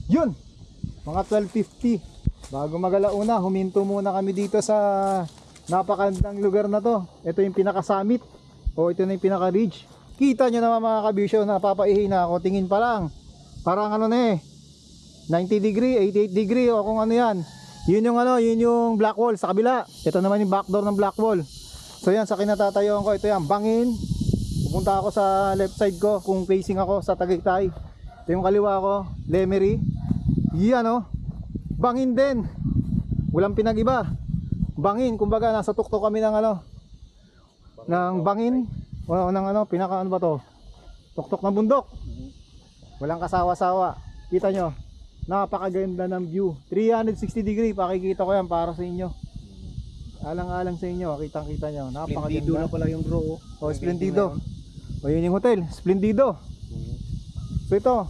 Yun, mga 12:50. Bago magalauna, huminto muna kami dito sa napakagandang lugar na to. Ito yung pinaka-summit, o ito na yung pinaka-ridge. Kita nyo naman mga kabisyo, napapaihi na ako. Tingin pa lang, parang ano na 90 degree, 88 degree, o kung ano yan. Yun yung ano, yun yung black wall sa kabila. Ito naman yung backdoor ng black wall. So yan, sa kinatatayuan ko, ito yan, Bangin. Pupunta ako sa left side ko, kung facing ako sa Tagaytay. Ito yung kaliwa ko, Lemery. Yan o, Bangin din. Walang pinag-iba. Bangin, kumbaga nasa tuktok kami ng ano, ng Bangin. O ng ano, pinaka ano ba to? Tuktok ng bundok. Walang kasawa-sawa. Kita nyo, napakaganda ng view. 360 degree, pakikita ko yan para sa inyo. Alang-alang sa inyo, kitang-kita nyo. Napakaganda. Splendido na pala yung bro. O, Splendido. O, yun yung hotel, Splendido. So ito,